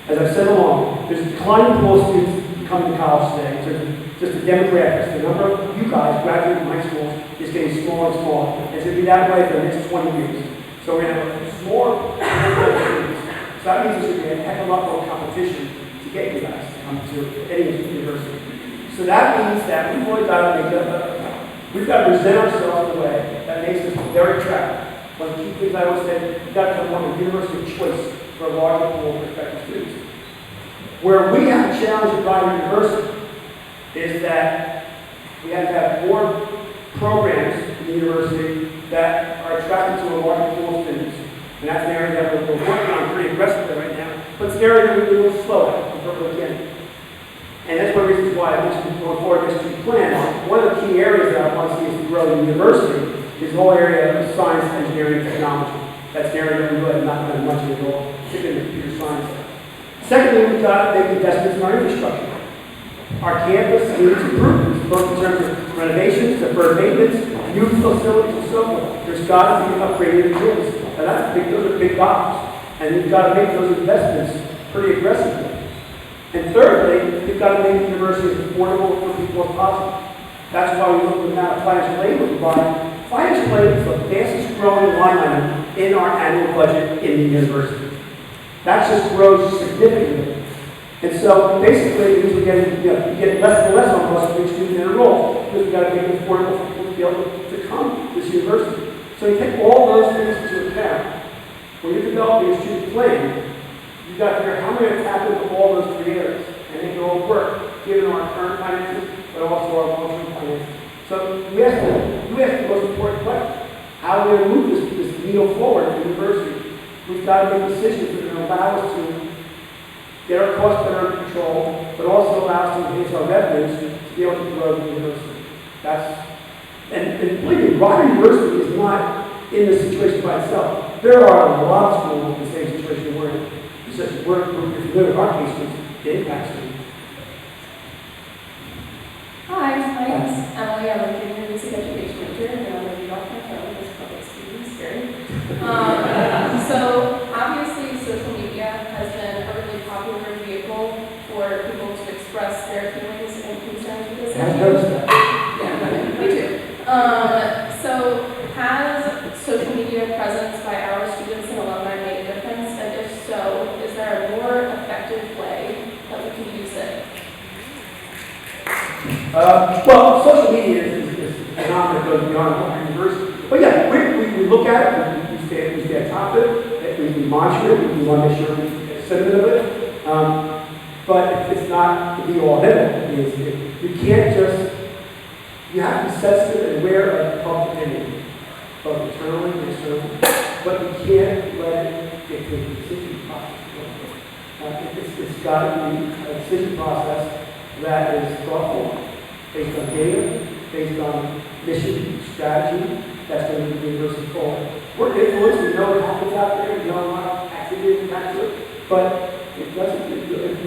As I've said along, there's a declining pool of students coming to college today in terms of just the demographics. The number of you guys graduating from high schools is getting smaller and smaller. It's going to be that way for the next 20 years. So we're going to have a smaller number of students. So that means there's going to be a heck of a lot more competition to get you guys to come to any university. So that means that we've really got to we've got to present ourselves in a way that makes us very attractive. One of the key things I always said, you've got to become a university of choice for a larger pool of prospective students. Where we have a challenge at Rider University is that we have to have more programs in the university that are attracted to a larger pool of students. And that's an area that we're working on pretty aggressively right now. But it's an area that we're a little slow at, again. And that's one of the reasons why I mentioned going forward this key plan. One of the key areas that I want to see is to grow the university is the whole area of science, engineering, and technology. That's an area that we really have not done much of at all, particularly in the computer science. Secondly, we've got to make investments in our infrastructure. Our campus needs improvements, both in terms of renovations, deferred maintenance, new facilities, and so forth. There's got to be upgraded improvements. And those are big dollars. And we've got to make those investments pretty aggressively. And thirdly, we've got to make the university as affordable for people as possible. That's why we look at the amount of financial aid we provide. Financial aid is the fastest growing line item in our annual budget in the university. That just grows significantly. And so basically, it means we get less and less on us for each student enrolled, because we've got to make it affordable for people to be able to come to this university. So you take all those things into account. When you're developing a student plan, you've got to figure out how we're going to tap into all those three areas and make it all work, given our current finances, but also our long-term finances. So you asked the most important question. How are we going to move this needle forward for the university? We've got to make decisions that are going to allow us to get our costs better under control, but also allow us to enhance our revenues to be able to grow the university. And believe me, Rider University is not in this situation by itself. There are a lot of schools in the same situation we're in. It's just we're familiar with our case with the impacts. Hi, my name is Emily. I'm a junior music education major, and I'm a New York fellow with public students here. So obviously, social media has been a really popular vehicle for people to express their feelings and concerns with this I've issue. noticed that. Yeah, me too. So has social media presence by our students and alumni made a difference? And if so, is there a more effective way that we can use it? Well, social media is a phenomenon that goes beyond our university. But yeah, we look at it, we stay on top of it, we monitor it, we want to make sure we get a sentiment of it. But it's not the be-all end. You can't just, you have to be sensitive and aware of public opinion, both internally and externally, but you can't let it dictate the decision process. It's got to be a decision process that is thoughtful, based on data, based on mission, strategy, that's going to move the university forward. We're influenced, we know what happens out there, we know a lot of activity attached to it, but it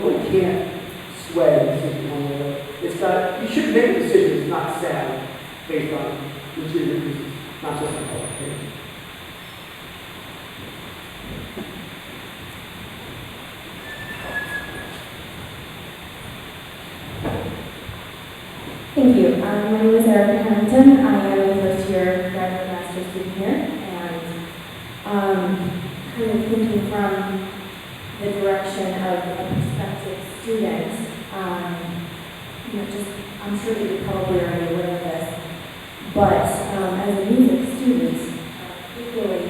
really can't sway the decision one way or the other. It's not, you should make a decision that's not sound based on legitimate reasons, not just on public opinion. Thank you. My name is Erica Harrington. I am a first-year graduate master's student here, and kind of thinking from the direction of a prospective student. I'm sure that you're probably already aware of this, but as a music student, particularly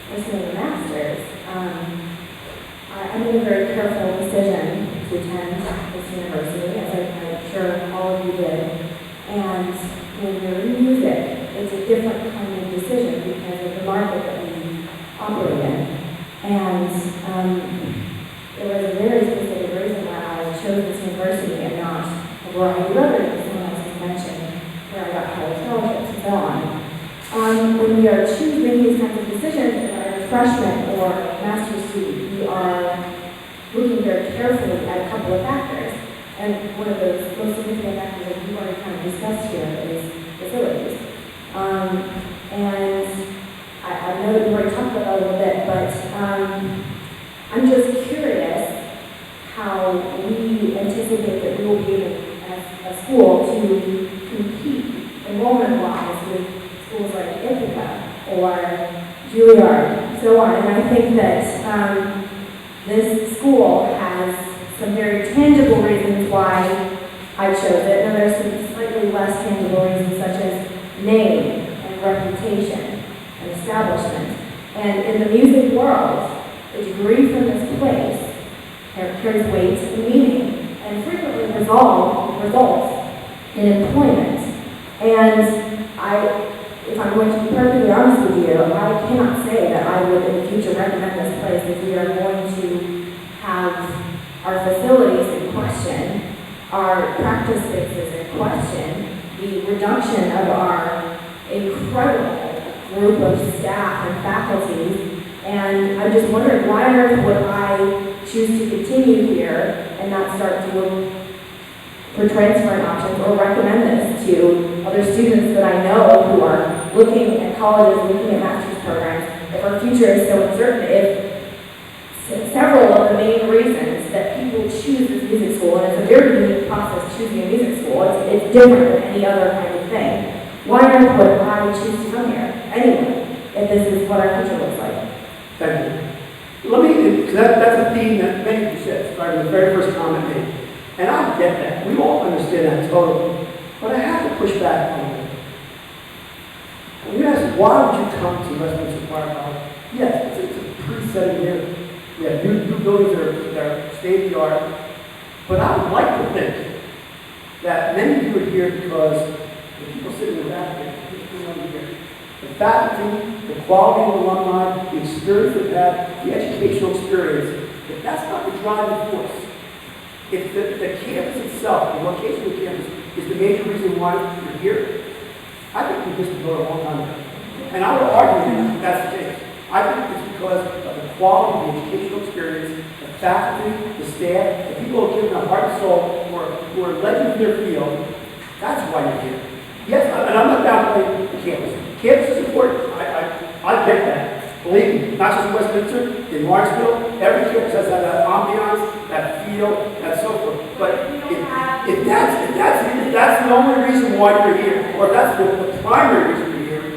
pursuing a master's, I made a very careful decision to attend this university, as I'm sure all of you did. And when you're in music, it's a different kind of decision because of the market that we operate in. And there was a very specific reason why I chose this university and not a variety of other things someone else has mentioned, where I got college scholarships and so on. When we are choosing these kinds of decisions, as a freshman or master's student, we are looking very carefully at a couple of factors. And one of those most significant factors that we've already kind of discussed here is facilities. And I know that we've already talked about that a little bit, but I'm just curious how we anticipate that we will be able, as a school, to compete enrollment-wise with schools like Ithaca or Juilliard, and so on. And I think that this school has some very tangible reasons why I chose it, and there's some slightly less tangible reasons such as name and reputation and establishment. And in the music world, a degree from this place carries weight and meaning, and frequently results in employment. And if I'm going to be perfectly honest with you, I cannot say that I would in the future recommend this place if we are going to have our facilities in question, our practice spaces in question, the reduction of our incredible group of staff and faculty. And I'm just wondering, why on earth would I choose to continue here and not start to look for transferring options or recommend this to other students that I know who are looking at colleges, looking at master's programs, if our future is so uncertain, if several of the main reasons that people choose this music school, and it's a very unique process choosing a music school, it's different than any other kind of thing. Why on earth would I choose to come here anyway, if this is what our future looks like? Thank you. Because that's a theme that many people said, starting the very first comment made. And I get that. We all understand that totally. But I have to push back on it. When you ask, why would you come to Westminster Choir College? Yes, it's a pretty setting here. We have new buildings that are state-of-the-art. But I would like to think that many of you are here because the people sitting in the back here, people over here, the faculty, the quality of alumni, the experience they've had, the educational experience, if that's not the driving force, if the campus itself, the location of the campus, is the major reason why you're here, I think we missed the vote a long time ago. And I would argue that that's the case. I think it's because of the quality of the educational experience, the faculty, the staff, the people who give them their heart and soul, who are legends in their field. That's why you're here. Yes, and I'm not downplaying the campus. Campus is important. I get that. Believe me, not just in Westminster, in Lawrenceville, every campus has that ambiance, that feel, and so forth. But if that's the only reason why you're here, or that's the primary reason you're here,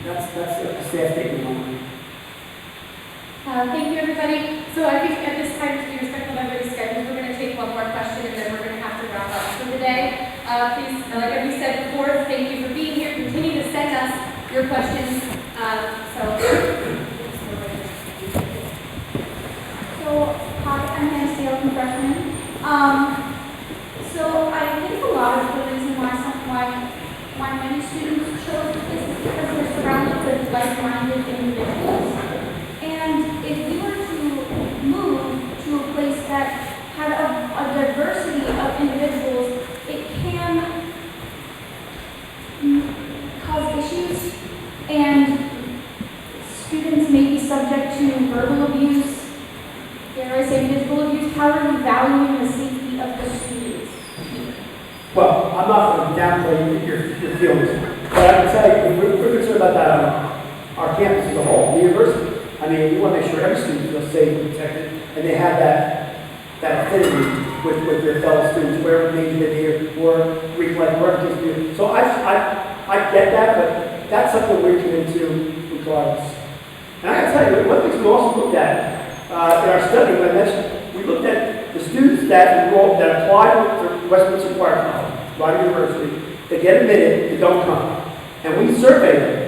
that's a sad statement on me. Thank you, everybody. So I think at this time, to be respectful of everybody's schedule, we're going to take one more question and then we're going to have to wrap up for the day. Please, like we said before, thank you for being here. Continue to send us your questions. Hi, I'm Nancy, I'm a freshman. So I think a lot of the reason why many students chose this is because they're surrounded with like-minded individuals. And if we were to move to a place that had a diversity of individuals, it can cause issues, and students may be subject to verbal abuse, dare I say physical abuse. How are we valuing the safety of the students here? Well, I'm not going to downplay your feelings, but I can tell you, we're concerned about that on our campus as a whole, the university. I mean, we want to make sure every student feels safe and protected, and they have that affinity with their fellow students, wherever major they do, or Greek life, wherever they do. So I get that, but that's something we're committed to regardless. And I can tell you, one thing we also looked at in our study, when I mentioned, we looked at the students that applied to Westminster Choir College, Rider University, they get admitted, they don't come. And we surveyed them,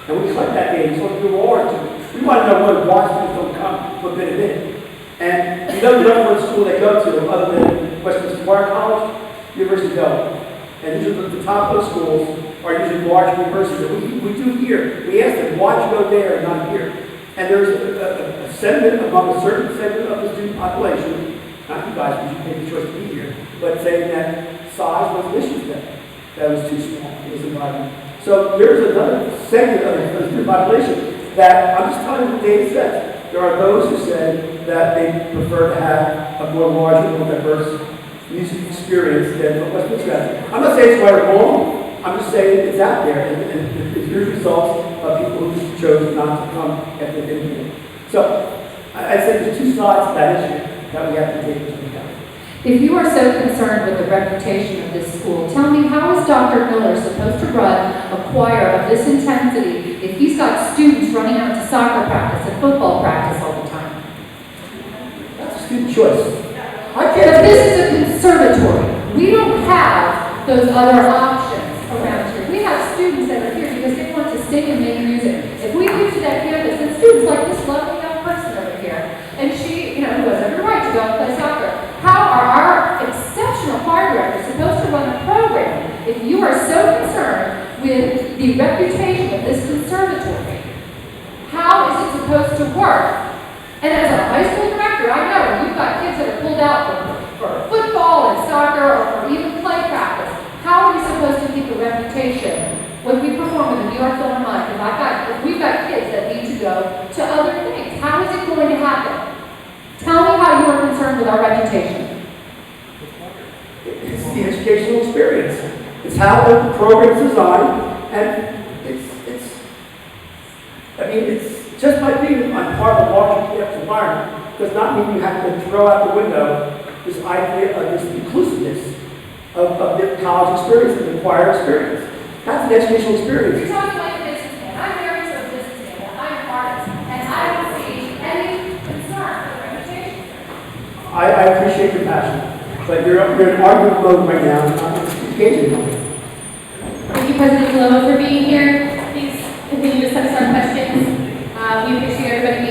and we collect that data, so we reward to. We want to know why students don't come who have been admitted. And you know what school they go to other than Westminster Choir College, University don't. And usually the top of those schools are usually large universities. We do here. We ask them, why did you go there and not here? And there's a sentiment among a certain segment of the student population, not you guys, because you made the choice to be here, but saying that size was an issue to them. That was too small. It was environment. So there's another segment of the student population that I'm just telling you what the data says. There are those who say that they prefer to have a more large and more diverse music experience than what Westminster has. I'm not saying it's right or wrong. I'm just saying it's out there, and it's your results of people who chose not to come after they've been here. So I'd say there's two sides to that issue that we have to take into account. If you are so concerned with the reputation of this school, tell me, how is Dr. Miller supposed to run a choir of this intensity if he's got students running out to soccer practice and football practice all the time? That's a student choice. But this is a conservatory. We don't have those other options around here. We have students that are here because they want to sing and make music. If we move to that campus, and students like this lovely young person over here, and she, who has every right to go and play soccer, how are our exceptional choir directors supposed to run a program if you are so concerned with the reputation of this conservatory? How is it supposed to work? And as a high school director, I know when you've got kids that are pulled out for football and soccer or for even play practice, how are we supposed to keep a reputation when we perform with the New York Philharmonic? If we've got kids that need to go to other things, how is it going to happen? Tell me how you are concerned with our reputation. It's the educational experience. It's how the program's designed, and it's just by being on part of a larger campus environment does not mean you have to throw out the window this idea of this inclusiveness of the college experience and the choir experience. That's an educational experience. You're talking like a businessman. I'm married to a businessman. I'm an artist, and I don't see any concern with reputation. I appreciate your passion, but you're in argument mode right now, not engaging mode. Thank you, President Lobo, for being here. Please continue to send us our questions. We appreciate everybody being